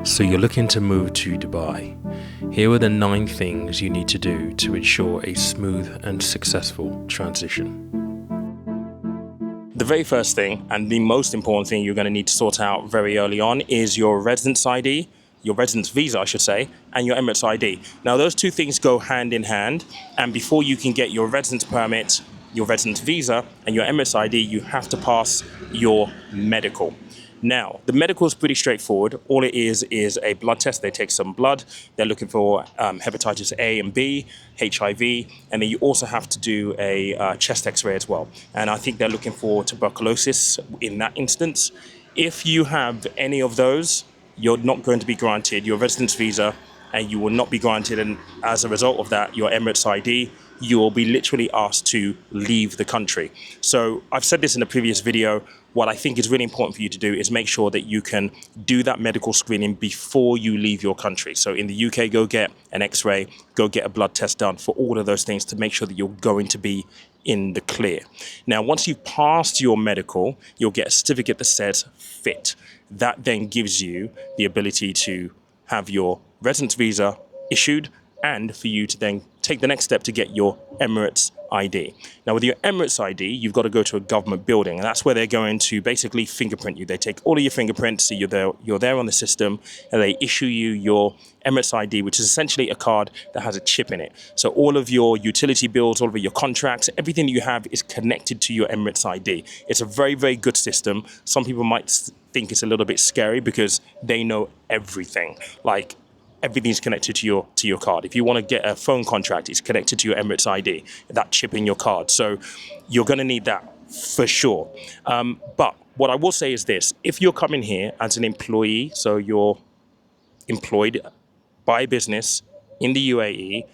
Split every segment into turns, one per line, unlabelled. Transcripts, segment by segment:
So you're looking to move to Dubai. Here are the 9 things you need to do to ensure a smooth and successful transition.
The very first thing, and the most important thing you're going to need to sort out very early on, is your residence ID, your residence visa, I should say, and your Emirates ID. Now, those 2 things go hand in hand, and before you can get your residence permit, your residence visa, and your Emirates ID, you have to pass your medical. Now, the medical is pretty straightforward. All it is a blood test. They take some blood. They're looking for hepatitis A and B, HIV, and then you also have to do a chest x-ray as well. And I think they're looking for tuberculosis in that instance. If you have any of those, you're not going to be granted your residence visa, and you will not be granted, and as a result of that, your Emirates ID. You will be literally asked to leave the country. So I've said this in a previous video. What I think is really important for you to do is make sure that you can do that medical screening before you leave your country. So in the UK, go get an x-ray, go get a blood test done for all of those things to make sure that you're going to be in the clear. Now, once you've passed your medical, you'll get a certificate that says fit. That then gives you the ability to have your residence visa issued and for you to then take the next step to get your Emirates ID. Now, with your Emirates ID, you've got to go to a government building, and that's where they're going to basically fingerprint you. They take all of your fingerprints, so you're there on the system, and they issue you your Emirates ID, which is essentially a card that has a chip in it. So all of your utility bills, all of your contracts, everything that you have is connected to your Emirates ID. It's a very, very good system. Some people might think it's a little bit scary because they know everything. Like, everything's connected to your card. If you want to get a phone contract, it's connected to your Emirates ID, that chip in your card. So you're going to need that for sure. But what I will say is this: if you're coming here as an employee, so you're employed by a business in the UAE,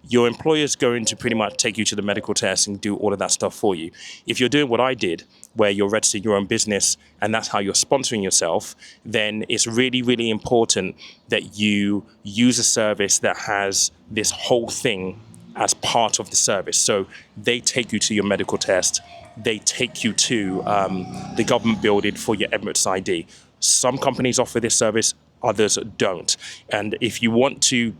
your employer's going to pretty much take you to the medical test and do all of that stuff for you. If you're doing what I did, where you're registering your own business and that's how you're sponsoring yourself, then it's really, really important that you use a service that has this whole thing as part of the service. So they take you to your medical test, they take you to the government building for your Emirates ID. Some companies offer this service, others don't. And if you want to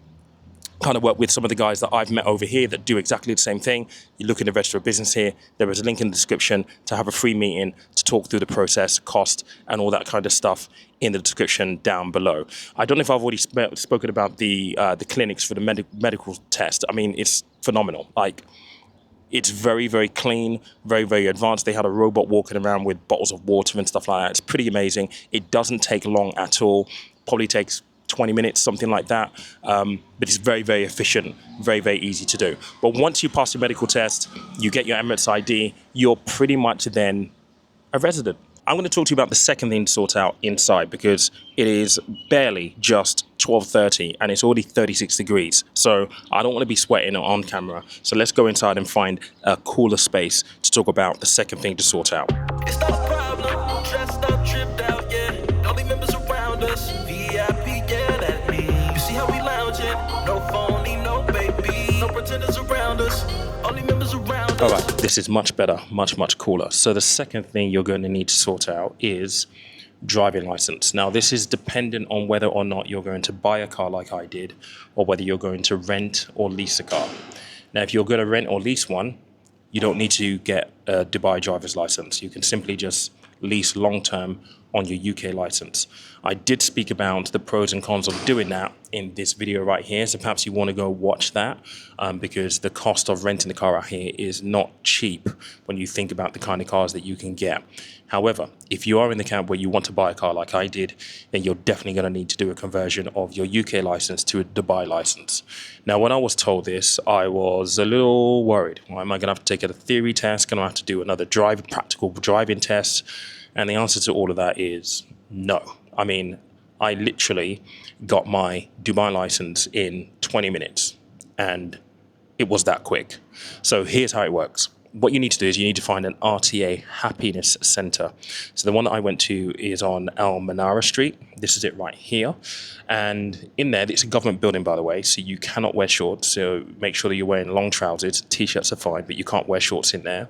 kind of work with some of the guys that I've met over here that do exactly the same thing, you're looking to register a business here, there is a link in the description to have a free meeting to talk through the process, cost, and all that kind of stuff in the description down below. I don't know if I've already spoken about the clinics for the medical test. I mean, it's phenomenal. Like, it's very, very clean, very, very advanced. They had a robot walking around with bottles of water and stuff like that. It's pretty amazing. It doesn't take long at all. Probably takes 20 minutes, something like that. But it's very, very efficient, very, very easy to do. But once you pass your medical test, you get your Emirates ID, you're pretty much then a resident. I'm going to talk to you about the second thing to sort out inside, because it is barely just 12:30 and it's already 36 degrees. So I don't want to be sweating on camera. So let's go inside and find a cooler space to talk about the second thing to sort out.
It's not a problem, dressed up, tripped out, yeah. Only members around us, VIP, get at me. You see how we lounging, no phone, no baby, no pretenders around us, only members around us.
All right, this is much better, much, much cooler. So the second thing you're going to need to sort out is driving license. Now, this is dependent on whether or not you're going to buy a car like I did, or whether you're going to rent or lease a car. Now, if you're going to rent or lease one, you don't need to get a Dubai driver's license. You can simply just lease long-term on your UK license. I did speak about the pros and cons of doing that in this video right here, so perhaps you want to go watch that, because the cost of renting a car out here is not cheap when you think about the kind of cars that you can get. However, if you are in the camp where you want to buy a car like I did, then you're definitely going to need to do a conversion of your UK license to a Dubai license. Now, when I was told this, I was a little worried. Well, am I going to have to take a theory test? Going to have to do another practical driving test? And the answer to all of that is no. I mean, I literally got my Dubai license in 20 minutes, and it was that quick. So here's how it works. What you need to do is you need to find an RTA happiness center. So the one that I went to is on Al Manara Street. This is it right here. And in there, it's a government building, by the way, so you cannot wear shorts. So make sure that you're wearing long trousers. T-shirts are fine, but you can't wear shorts in there.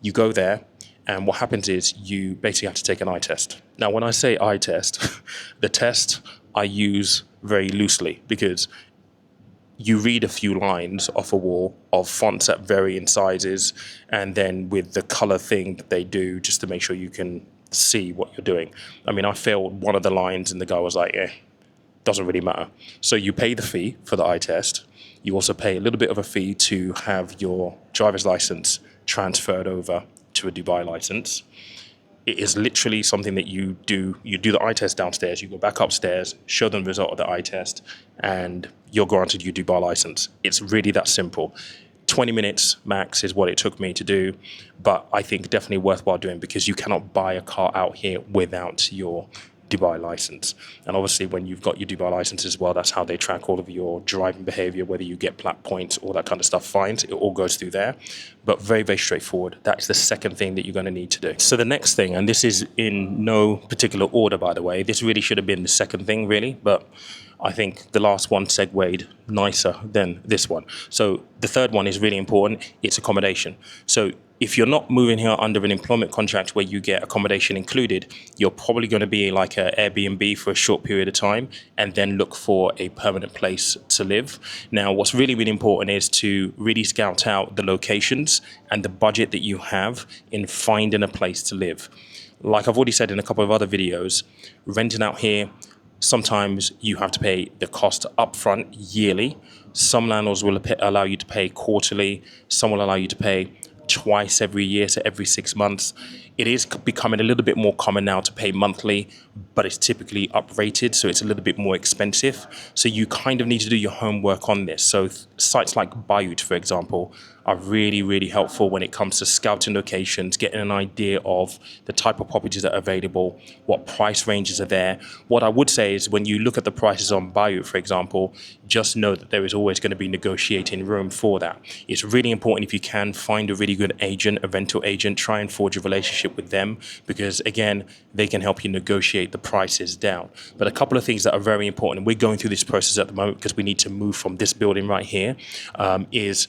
You go there,
And what happens is you basically have to take an eye test. Now, when I say eye test, the test I use very loosely, because you read a few lines off a wall of fonts that vary in sizes, and then with the color thing that they do just to make sure you can see what you're doing. I mean, I failed one of the lines and the guy was like, doesn't really matter. So you pay the fee for the eye test. You also pay a little bit of a fee to have your driver's license transferred over to a Dubai license. It is literally something that you do. You do the eye test downstairs, you go back upstairs, show them the result of the eye test, and you're granted your Dubai license. It's really that simple. 20 minutes max is what it took me to do, but I think definitely worthwhile doing, because you cannot buy a car out here without your Dubai license. And obviously when you've got your Dubai license as well, that's how they track all of your driving behavior, whether you get black points, all that kind of stuff, fines, it all goes through there. But very, very straightforward. That's the second thing that you're going to need to do. So the next thing, and this is in no particular order, by the way, this really should have been the second thing really, but I think the last one segued nicer than this one. So the third one is really important. It's accommodation. So if you're not moving here under an employment contract where you get accommodation included, you're probably going to be like an Airbnb for a short period of time and then look for a permanent place to live. Now, what's really, really important is to really scout out the locations and the budget that you have in finding a place to live. Like I've already said in a couple of other videos, renting out here, sometimes you have to pay the cost upfront yearly. Some landlords will allow you to pay quarterly. Some will allow you to pay twice every year, so every 6 months. It is becoming a little bit more common now to pay monthly, but it's typically uprated, so it's a little bit more expensive. So you kind of need to do your homework on this. So sites like Bayut, for example, are really, really helpful when it comes to scouting locations, getting an idea of the type of properties that are available, what price ranges are there. What I would say is when you look at the prices on Bayut, for example, just know that there is always going to be negotiating room for that. It's really important, if you can, find a really good agent, a rental agent, try and forge a relationship with them, because again, they can help you negotiate the prices down. But a couple of things that are very important, and we're going through this process at the moment because we need to move from this building right here, is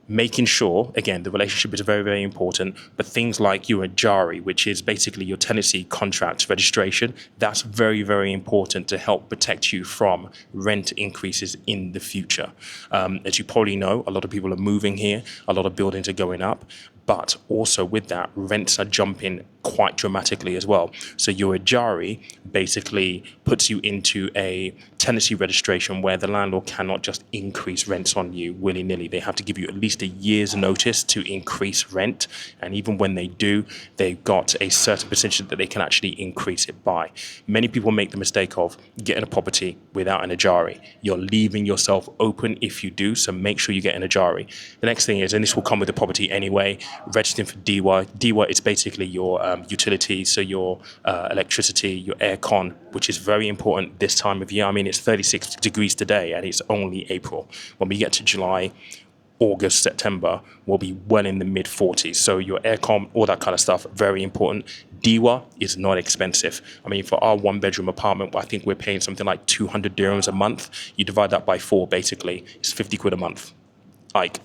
making sure, again, the relationship is very, very important, but things like your Ejari, which is basically your tenancy contract registration, that's very, very important to help protect you from rent increases in the future. As you probably know, a lot of people are moving here, a lot of buildings are going up, but also with that, rents are jumping quite dramatically as well. So your Ejari basically puts you into a tenancy registration where the landlord cannot just increase rents on you willy-nilly. They have to give you at least a year's notice to increase rent. And even when they do, they've got a certain percentage that they can actually increase it by. Many people make the mistake of getting a property without an Ejari. You're leaving yourself open if you do, so make sure you get an Ejari. The next thing is, and this will come with the property anyway, registering for DIWA. DIWA is basically your utilities, so your electricity, your aircon, which is very important this time of year. I mean, it's 36 degrees today and it's only April. When we get to July, August, September, we'll be well in the mid 40s. So your aircon, all that kind of stuff, very important. DIWA is not expensive. I mean, for our 1-bedroom apartment, I think we're paying something like 200 dirhams a month. You divide that by 4, basically, it's 50 quid a month. Like,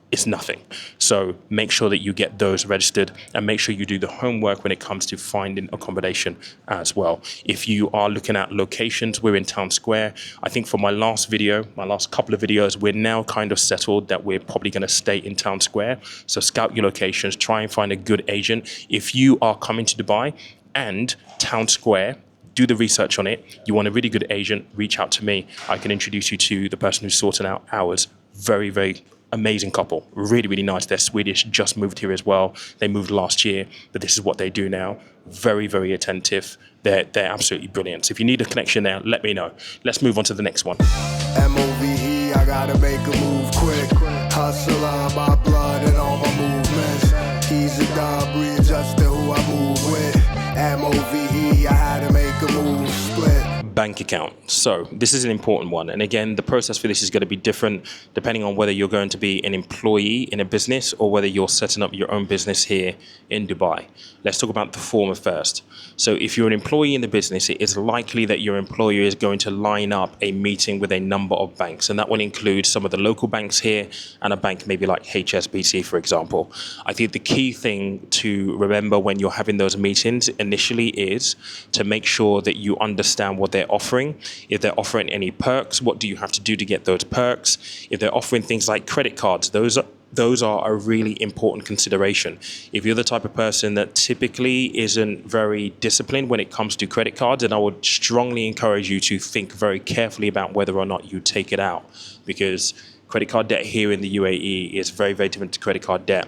it's nothing. So make sure that you get those registered and make sure you do the homework when it comes to finding accommodation as well. If you are looking at locations, we're in Town Square. I think for my last couple of videos, we're now kind of settled that we're probably going to stay in Town Square. So scout your locations, try and find a good agent. If you are coming to Dubai and Town Square, do the research on it. You want a really good agent, reach out to me. I can introduce you to the person who's sorting out ours. Very, very amazing couple, really, really nice. They're Swedish, just moved here as well. They moved last year, but this is what they do now. Very, very attentive. They're absolutely brilliant. So if you need a connection there, let me know. Let's move on to the next one.
MOVE, I gotta make a move quick. Hustler, my blood and all my movements. He's a dog, readjusting who I move with. MOVE, I had to make a move split.
bank account. So this is an important one. And again, the process for this is going to be different depending on whether you're going to be an employee in a business or whether you're setting up your own business here in Dubai. Let's talk about the former first. So if you're an employee in the business, it is likely that your employer is going to line up a meeting with a number of banks. And that will include some of the local banks here and a bank maybe like HSBC, for example. I think the key thing to remember when you're having those meetings initially is to make sure that you understand what they're offering. If they're offering any perks, what do you have to do to get those perks? If they're offering things like credit cards, those are a really important consideration. If you're the type of person that typically isn't very disciplined when it comes to credit cards, then I would strongly encourage you to think very carefully about whether or not you take it out, because credit card debt here in the UAE is very, very different to credit card debt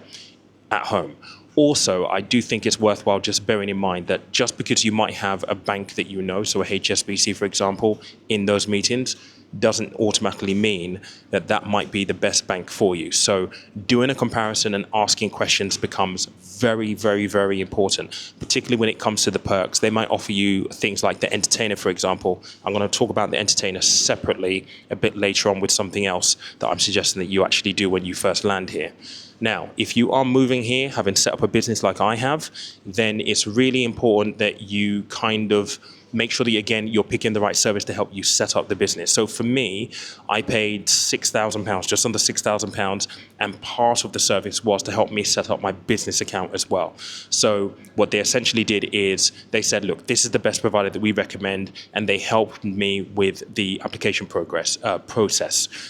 at home. Also, I do think it's worthwhile just bearing in mind that just because you might have a bank that you know, so a HSBC, for example, in those meetings, doesn't automatically mean that that might be the best bank for you. So doing a comparison and asking questions becomes very, very, very important, particularly when it comes to the perks. They might offer you things like the entertainer, for example. I'm going to talk about the entertainer separately a bit later on with something else that I'm suggesting that you actually do when you first land here. Now, if you are moving here, having set up a business like I have, then it's really important that you kind of make sure that, again, you're picking the right service to help you set up the business. So for me, I paid £6,000, just under £6,000, and part of the service was to help me set up my business account as well. So what they essentially did is they said, look, this is the best provider that we recommend, and they helped me with the application process.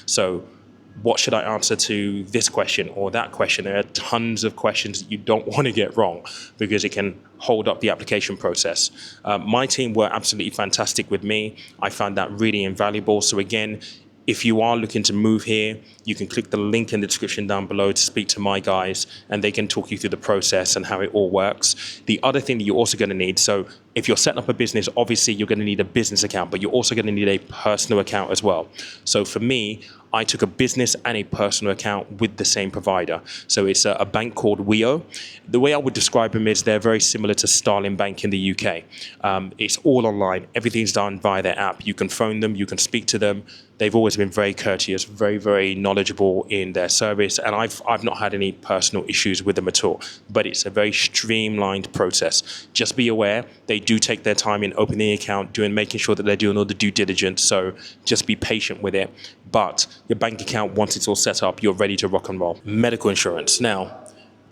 So what should I answer to this question or that question? There are tons of questions that you don't want to get wrong because it can hold up the application process. My team were absolutely fantastic with me. I found that really invaluable. So again, if you are looking to move here, you can click the link in the description down below to speak to my guys, and they can talk you through the process and how it all works. The other thing that you're also going to need, so if you're setting up a business, obviously you're going to need a business account, but you're also going to need a personal account as well. So for me, I took a business and a personal account with the same provider. So it's a bank called WEO. The way I would describe them is they're very similar to Starling Bank in the UK. It's all online. Everything's done via their app. You can phone them, you can speak to them. They've always been very courteous, very, very knowledgeable in their service. And I've not had any personal issues with them at all. But it's a very streamlined process. Just be aware, they do take their time in opening the account, making sure that they're doing all the due diligence. So just be patient with it. But your bank account, once it's all set up, you're ready to rock and roll. Medical insurance. Now,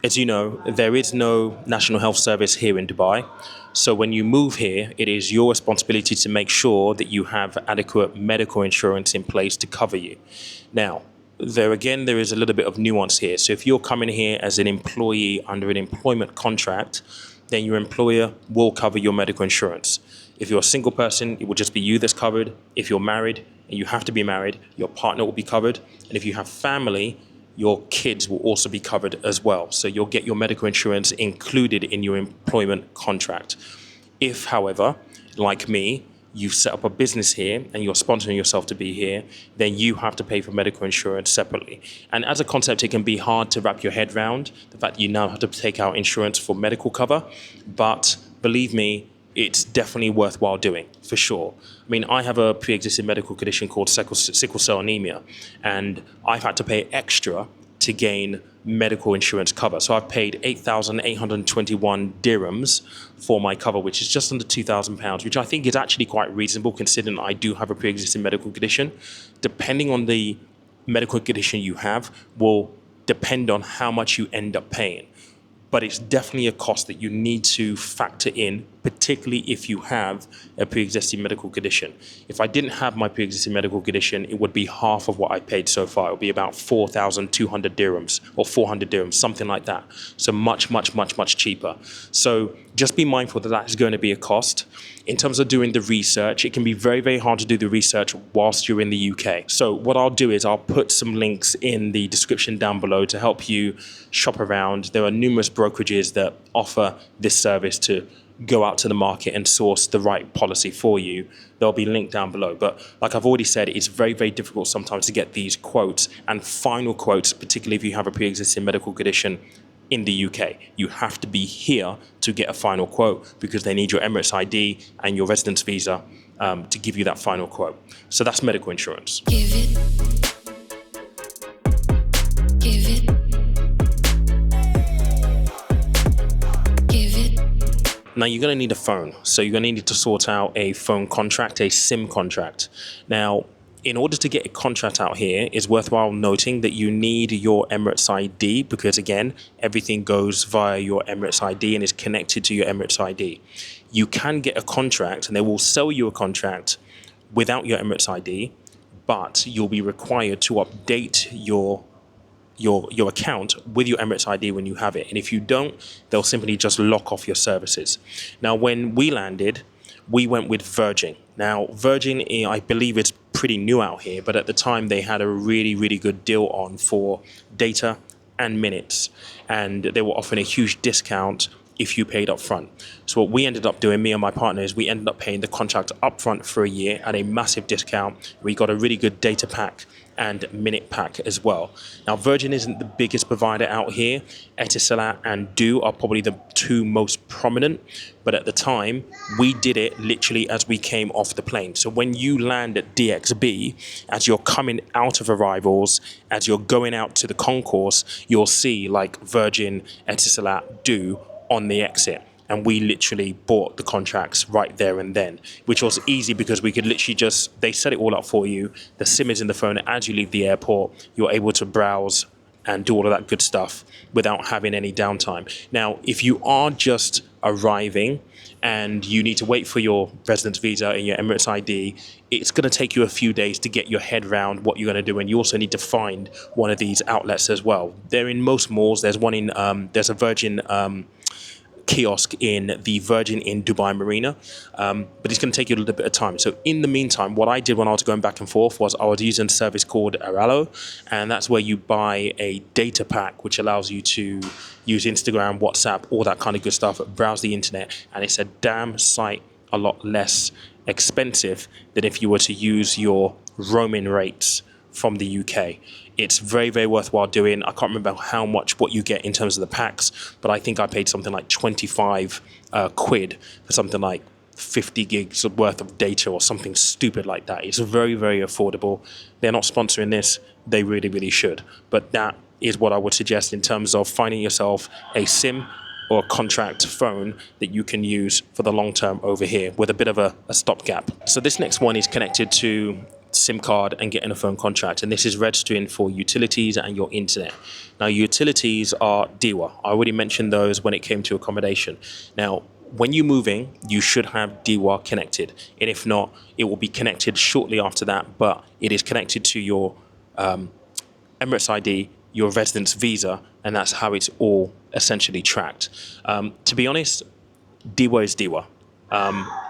as you know, there is no national health service here in Dubai. So when you move here, it is your responsibility to make sure that you have adequate medical insurance in place to cover you. Now, there is a little bit of nuance here. So if you're coming here as an employee under an employment contract, then your employer will cover your medical insurance. If you're a single person, it will just be you that's covered. If you're married, and you have to be married, your partner will be covered. And if you have family, your kids will also be covered as well. So you'll get your medical insurance included in your employment contract. If, however, like me, you've set up a business here and you're sponsoring yourself to be here, then you have to pay for medical insurance separately. And as a concept, it can be hard to wrap your head around the fact that you now have to take out insurance for medical cover. But believe me, it's definitely worthwhile doing, for sure. I mean, I have a pre-existing medical condition called sickle cell anemia, and I've had to pay extra to gain medical insurance cover. So I've paid 8,821 dirhams for my cover, which is just under £2,000, which I think is actually quite reasonable considering I do have a pre-existing medical condition. Depending on the medical condition you have will depend on how much you end up paying. But it's definitely a cost that you need to factor in, particularly if you have a pre-existing medical condition. If I didn't have my pre-existing medical condition, it would be half of what I paid so far. It would be about 4,200 dirhams or 400 dirhams, something like that. So much, much, much, much cheaper. So just be mindful that that is going to be a cost. In terms of doing the research, it can be very, very hard to do the research whilst you're in the UK. So what I'll do is I'll put some links in the description down below to help you shop around. There are numerous brokerages that offer this service to go out to the market and source the right policy for you. They'll be linked down below. But like I've already said, it's very, very difficult sometimes to get these quotes and final quotes, particularly if you have a pre-existing medical condition,
in the UK. You have to be here to get a final quote because they need your Emirates ID and your residence visa to give you that final quote. So that's medical insurance.
Give it. Give it. Give it.
Now you're going to need a phone. So you're going to need to sort out a phone contract, a SIM contract. Now, in order to get a contract out here, it's worthwhile noting that you need your Emirates ID because, again, everything goes via your Emirates ID and is connected to your Emirates ID. You can get a contract and they will sell you a contract without your Emirates ID, but you'll be required to update your account with your Emirates ID when you have it. And if you don't, they'll simply just lock off your services. Now, when we landed, we went with Virgin. Now, Virgin, I believe it's pretty new out here, but at the time they had a really, really good deal on for data and minutes. And they were offering a huge discount if you paid up front. So what we ended up doing, me and my partners, we ended up paying the contract up front for a year at a massive discount. We got a really good data pack and minute pack as well. Now, Virgin isn't the biggest provider out here. Etisalat and Do are probably the two most prominent, but at the time, we did it literally as we came off the plane. So when you land at DXB, as you're coming out of arrivals, as you're going out to the concourse, you'll see like Virgin, Etisalat, Do on the exit. And we literally bought the contracts right there and then, which was easy because we could literally they set it all up for you. The SIM is in the phone. As you leave the airport, you're able to browse and do all of that good stuff without having any downtime. Now, if you are just arriving and you need to wait for your residence visa and your Emirates ID, it's going to take you a few days to get your head around what you're going to do. And you also need to find one of these outlets as well. They're in most malls. There's one in, there's a Virgin kiosk in the Virgin in Dubai Marina, but it's going to take you a little bit of time. So in the meantime, what I did when I was going back and forth was I was using a service called Aralo, and that's where you buy a data pack which allows you to use Instagram, WhatsApp, all that kind of good stuff, browse the internet, and it's a damn sight a lot less expensive than if you were to use your roaming rates from the UK. It's very, very worthwhile doing. I can't remember what you get in terms of the packs, but I think I paid something like 25 quid for something like 50 gigs worth of data or something stupid like that. It's very, very affordable. They're not sponsoring this. They really, really should. But that is what I would suggest in terms of finding yourself a SIM or a contract phone that you can use for the long term over here with a bit of a stopgap. So this next one is connected to SIM card and getting a phone contract, and this is registering for utilities and your internet. Now, utilities are Diwa. I already mentioned those when it came to accommodation. Now, when you're moving, you should have Diwa connected, and if not, it will be connected shortly after that, but it is connected to your Emirates ID, your residence visa, and that's how it's all essentially tracked. To be honest, Diwa is Diwa.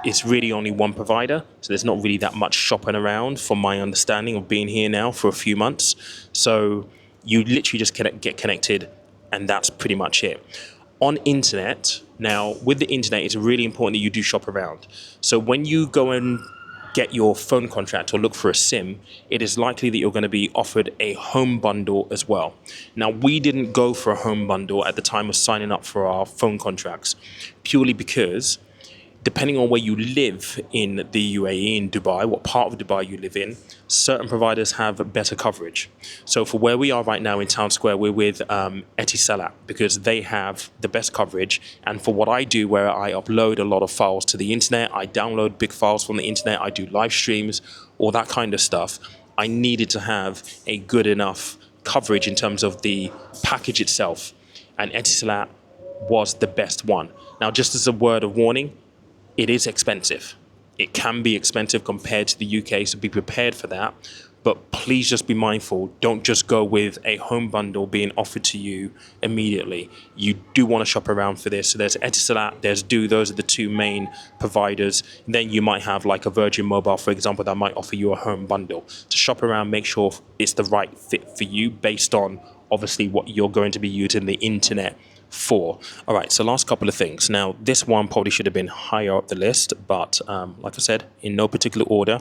It's really only one provider, so there's not really that much shopping around from my understanding of being here now for a few months. So you literally just get connected, and that's pretty much it. On internet, now with the internet, it's really important that you do shop around. So when you go and get your phone contract or look for a SIM, it is likely that you're going to be offered a home bundle as well. Now, we didn't go for a home bundle at the time of signing up for our phone contracts, purely because depending on where you live in the UAE, in Dubai, what part of Dubai you live in, certain providers have better coverage. So for where we are right now in Town Square, we're with Etisalat because they have the best coverage. And for what I do, where I upload a lot of files to the internet, I download big files from the internet, I do live streams, all that kind of stuff, I needed to have a good enough coverage in terms of the package itself. And Etisalat was the best one. Now, just as a word of warning, it is expensive. It can be expensive compared to the UK, so be prepared for that. But please just be mindful. Don't just go with a home bundle being offered to you immediately. You do want to shop around for this. So there's Etisalat, there's Do. Those are the two main providers. And then you might have like a Virgin Mobile, for example, that might offer you a home bundle. To shop around, make sure it's the right fit for you based on obviously what you're going to be using the internet 4. All right, so last couple of things. Now, this one probably should have been higher up the list, but like I said, in no particular order,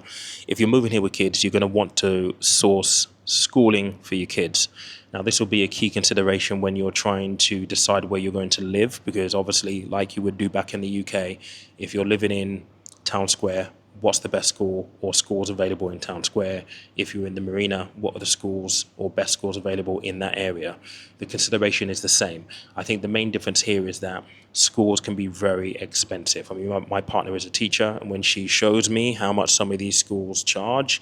if you're moving here with kids, you're going to want to source schooling for your kids. Now, this will be a key consideration when you're trying to decide where you're going to live, because obviously, like you would do back in the UK, if you're living in Town Square, what's the best school or schools available in Town Square? If you're in the Marina, what are the schools or best schools available in that area? The consideration is the same. I think the main difference here is that schools can be very expensive. I mean, my partner is a teacher, and when she shows me how much some of these schools charge,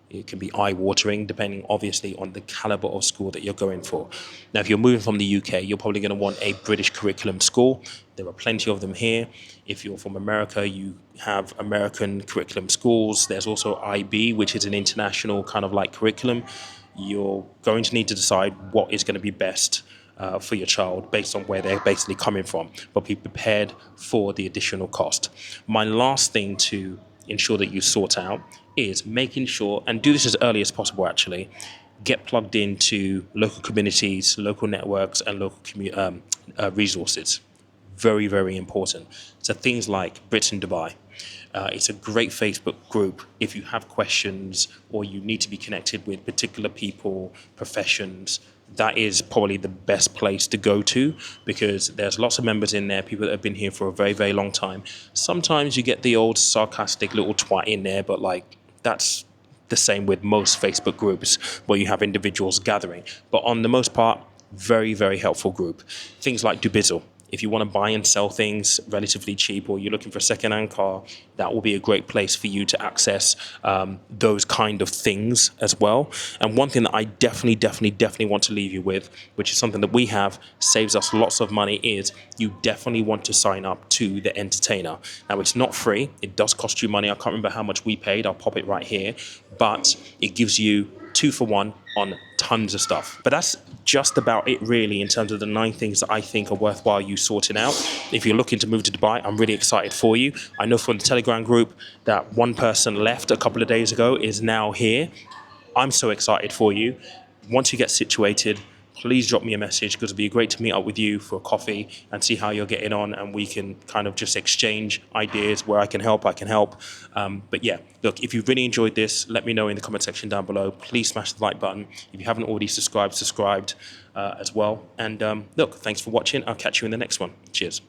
it can be eye-watering, depending obviously on the caliber of school that you're going for. Now, if you're moving from the UK, you're probably going to want a British curriculum school. There are plenty of them here. If you're from America, you have American curriculum schools. There's also IB, which is an international kind of like curriculum. You're going to need to decide what is going to be best for your child based on where they're basically coming from, but be prepared for the additional cost. My last thing to ensure that you sort out is making sure, and do this as early as possible actually, get plugged into local communities, local networks, and local resources. Very, very important. So things like Brits in Dubai. It's a great Facebook group if you have questions or you need to be connected with particular people, professions. That is probably the best place to go to, because there's lots of members in there, people that have been here for a very, very long time. Sometimes you get the old sarcastic little twat in there, but like that's the same with most Facebook groups where you have individuals gathering. But on the most part, very, very helpful group. Things like Dubizzle. If you want to buy and sell things relatively cheap, or you're looking for a second-hand car, that will be a great place for you to access those kind of things as well. And one thing that I definitely want to leave you with, which is something that we have, saves us lots of money, is you definitely want to sign up to the Entertainer. Now, it's not free. It does cost you money. I can't remember how much we paid. I'll pop it right here. But it gives you 2 for 1 on tons of stuff. But that's just about it really in terms of the 9 things that I think are worthwhile you sorting out. If you're looking to move to Dubai, I'm really excited for you. I know from the Telegram group that one person left a couple of days ago is now here. I'm so excited for you. Once you get situated, please drop me a message, because it'd be great to meet up with you for a coffee and see how you're getting on, and we can kind of just exchange ideas. Where I can help, I can help. But yeah, look, if you've really enjoyed this, let me know in the comment section down below. Please smash the like button. If you haven't already subscribed as well. And look, thanks for watching. I'll catch you in the next one. Cheers.